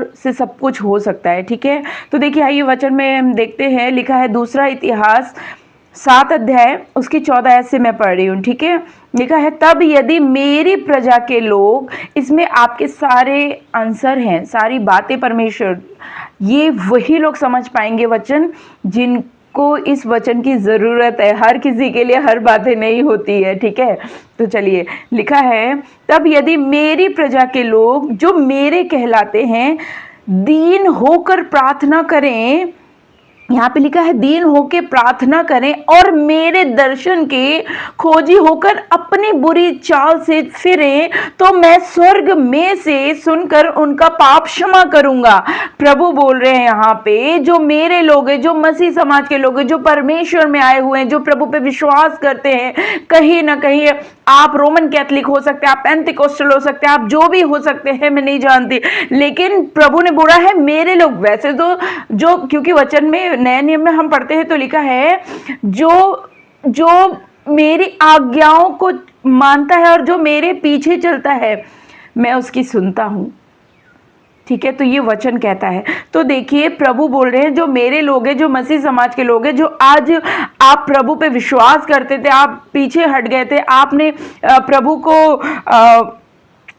परमेश्वर से सब कुछ हो सकता है। ठीक है, तो देखिए आइए वचन में हम देखते हैं, लिखा है दूसरा इतिहास 7 अध्याय उसकी 14 आयत से मैं पढ़ रही हूँ। ठीक है, लिखा है तब यदि मेरी प्रजा के लोग, इसमें आपके सारे आंसर हैं, सारी बातें परमेश्वर, ये वही लोग समझ पाएंगे वचन जिनको इस वचन की ज़रूरत है। हर किसी के लिए हर बातें नहीं होती है। ठीक है, तो चलिए लिखा है तब यदि मेरी प्रजा के लोग जो मेरे कहलाते हैं दीन होकर प्रार्थना करें, यहाँ पे लिखा है दीन होके प्रार्थना करें और मेरे दर्शन के खोजी होकर अपनी बुरी चाल से फिरें, तो मैं स्वर्ग में से सुनकर उनका पाप क्षमा करूंगा। प्रभु बोल रहे हैं यहाँ पे, जो मेरे लोग हैं, जो मसीह समाज के लोग हैं, जो परमेश्वर में आए हुए हैं, जो प्रभु पे विश्वास करते हैं, कहीं ना कहीं आप रोमन कैथलिक हो सकते हैं, आप पेंटिकोस्टल हो सकते हैं, आप जो भी हो सकते हैं, मैं नहीं जानती, लेकिन प्रभु ने बोला है मेरे लोग। वैसे तो जो, क्योंकि वचन में नए नियम में हम पढ़ते हैं तो लिखा है जो मेरी आज्ञाओं को मानता है और जो मेरे पीछे चलता है मैं उसकी सुनता हूं। ठीक है, तो ये वचन कहता है। तो देखिए प्रभु बोल रहे हैं जो मेरे लोग हैं, जो मसीह समाज के लोग हैं, जो आज आप प्रभु पे विश्वास करते थे, आप पीछे हट गए थे, आपने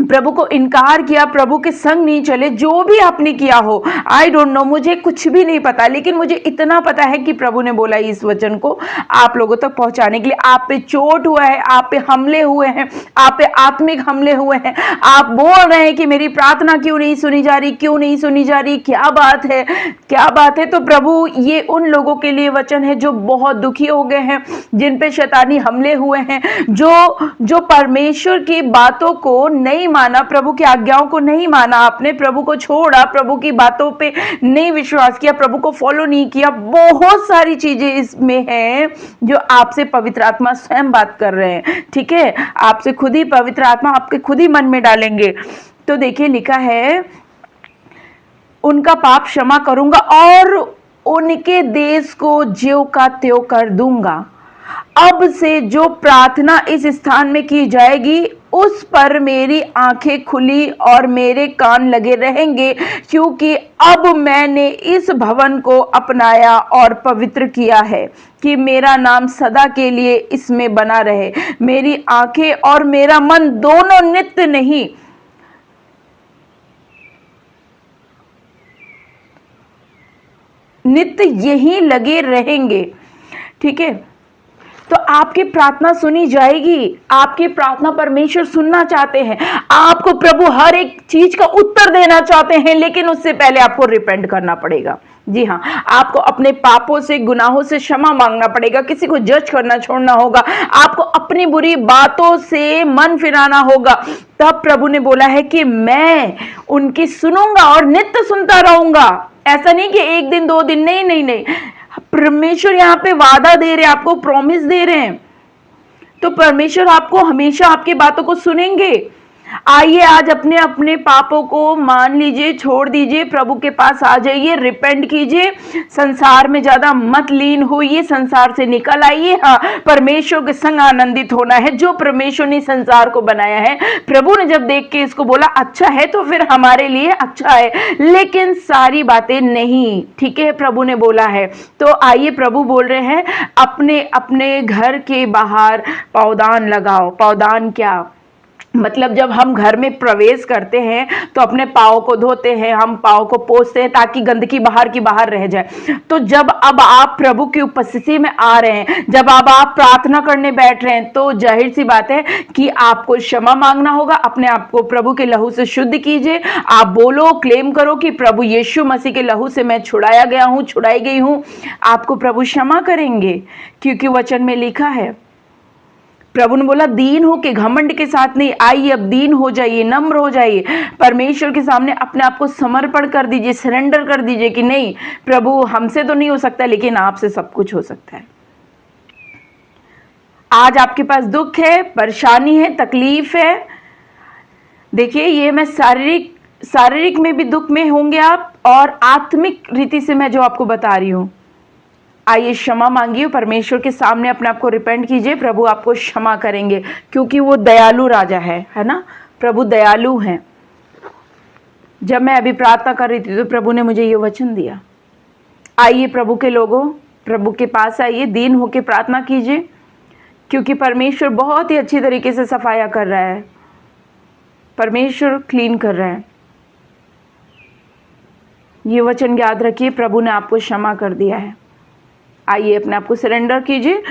प्रभु को इनकार किया, प्रभु के संग नहीं चले, जो भी आपने किया हो, आई डोंट नो, मुझे कुछ भी नहीं पता, लेकिन मुझे इतना पता है कि प्रभु ने बोला इस वचन को आप लोगों तक पहुंचाने के लिए। आप पे चोट हुआ है, आप पे हमले हुए हैं, आप पे आत्मिक हमले हुए हैं, आप बोल रहे हैं कि मेरी प्रार्थना क्यों नहीं सुनी जा रही, क्यों नहीं सुनी जा रही, क्या बात है, क्या बात है। तो प्रभु ये उन लोगों के लिए वचन है जो बहुत दुखी हो गए हैं, जिन पे शैतानी हमले हुए हैं, जो परमेश्वर की बातों को नहीं माना, प्रभु की आज्ञाओं को नहीं माना, आपने प्रभु को छोड़ा, प्रभु की बातों पे नहीं विश्वास किया, प्रभु को फॉलो नहीं किया। बहुत सारी चीजें इसमें हैं जो आपसे पवित्र आत्मा स्वयं बात कर रहे हैं। ठीक है, आपसे खुद ही पवित्र आत्मा आपके खुद ही मन में डालेंगे। तो देखिए लिखा है उनका पाप क्षमा करूंगा और उनके देश को ज्यों का त्यों कर दूंगा। अब से जो प्रार्थना इस स्थान में की जाएगी उस पर मेरी आंखें खुली और मेरे कान लगे रहेंगे, क्योंकि अब मैंने इस भवन को अपनाया और पवित्र किया है कि मेरा नाम सदा के लिए इसमें बना रहे। मेरी आंखें और मेरा मन दोनों नित्य नहीं, नित्य यही लगे रहेंगे। ठीक है, तो आपकी प्रार्थना सुनी जाएगी, आपकी प्रार्थना परमेश्वर सुनना चाहते हैं, आपको प्रभु हर एक चीज का उत्तर देना चाहते हैं, लेकिन उससे पहले आपको रिपेंट करना पड़ेगा। जी हाँ, आपको अपने पापों से, गुनाहों से क्षमा मांगना पड़ेगा, किसी को जज करना छोड़ना होगा, आपको अपनी बुरी बातों से मन फिराना होगा। तब प्रभु ने बोला है कि मैं उनकी सुनूंगा और नित्य सुनता रहूंगा। ऐसा नहीं कि एक दिन दो दिन, नहीं नहीं नहीं, परमेश्वर यहाँ पे वादा दे रहे हैं, आपको प्रॉमिस दे रहे हैं, तो परमेश्वर आपको हमेशा आपकी बातों को सुनेंगे। आइए आज अपने अपने पापों को मान लीजिए, छोड़ दीजिए, प्रभु के पास आ जाइए, रिपेंट कीजिए, संसार में ज्यादा मत लीन होइए, संसार से निकल आइए। हाँ, परमेश्वर के संग आनंदित होना है। जो परमेश्वर ने संसार को बनाया है, प्रभु ने जब देख के इसको बोला अच्छा है, तो फिर हमारे लिए अच्छा है, लेकिन सारी बातें नहीं। ठीक है, प्रभु ने बोला है। तो आइए, प्रभु बोल रहे हैं अपने अपने घर के बाहर पौधान लगाओ। पौधान क्या मतलब, जब हम घर में प्रवेश करते हैं तो अपने पाँव को धोते हैं, हम पाँव को पोंछते हैं ताकि गंदगी बाहर की बाहर रह जाए। तो जब अब आप प्रभु की उपस्थिति में आ रहे हैं, जब अब आप प्रार्थना करने बैठ रहे हैं, तो जाहिर सी बात है कि आपको क्षमा मांगना होगा। अपने आप को प्रभु के लहू से शुद्ध कीजिए। आप बोलो, क्लेम करो कि प्रभु यीशु मसीह के लहू से मैं छुड़ाया गया हूँ, छुड़ाई गई हूँ। आपको प्रभु क्षमा करेंगे, क्योंकि वचन में लिखा है, प्रभु ने बोला दीन हो के, घमंड के साथ नहीं। आइए अब दीन हो जाइए, नम्र हो जाइए, परमेश्वर के सामने अपने आप को समर्पण कर दीजिए, सरेंडर कर दीजिए कि नहीं प्रभु, हमसे तो नहीं हो सकता, लेकिन आपसे सब कुछ हो सकता है। आज आपके पास दुख है, परेशानी है, तकलीफ है। देखिए, ये मैं शारीरिक में भी दुख में होंगे आप, और आत्मिक रीति से मैं जो आपको बता रही हूं। आइए क्षमा मांगिए, परमेश्वर के सामने अपने आप को रिपेंट कीजिए, प्रभु आपको क्षमा करेंगे, क्योंकि वो दयालु राजा है ना। प्रभु दयालु हैं। जब मैं अभी प्रार्थना कर रही थी तो प्रभु ने मुझे ये वचन दिया, आइए प्रभु के लोगों, प्रभु के पास आइए, दीन होके प्रार्थना कीजिए, क्योंकि परमेश्वर बहुत ही अच्छी तरीके से सफाया कर रहा है, परमेश्वर क्लीन कर रहा है। ये वचन याद रखिए, प्रभु ने आपको क्षमा कर दिया है। आइए अपने आप को सरेंडर कीजिए।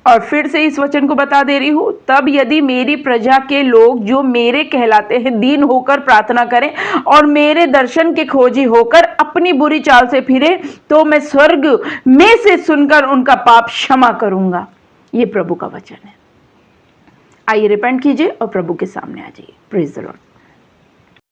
और फिर से इस वचन को बता दे रही हूँ, तब यदि मेरी प्रजा के लोग जो मेरे कहलाते हैं दीन होकर प्रार्थना करें और मेरे दर्शन के खोजी होकर अपनी बुरी चाल से फिरे, तो मैं स्वर्ग में से सुनकर उनका पाप क्षमा करूंगा। ये प्रभु का वचन है। आइए रिपेंट कीजिए और प्रभु के सामने आ जाइए। Praise the Lord.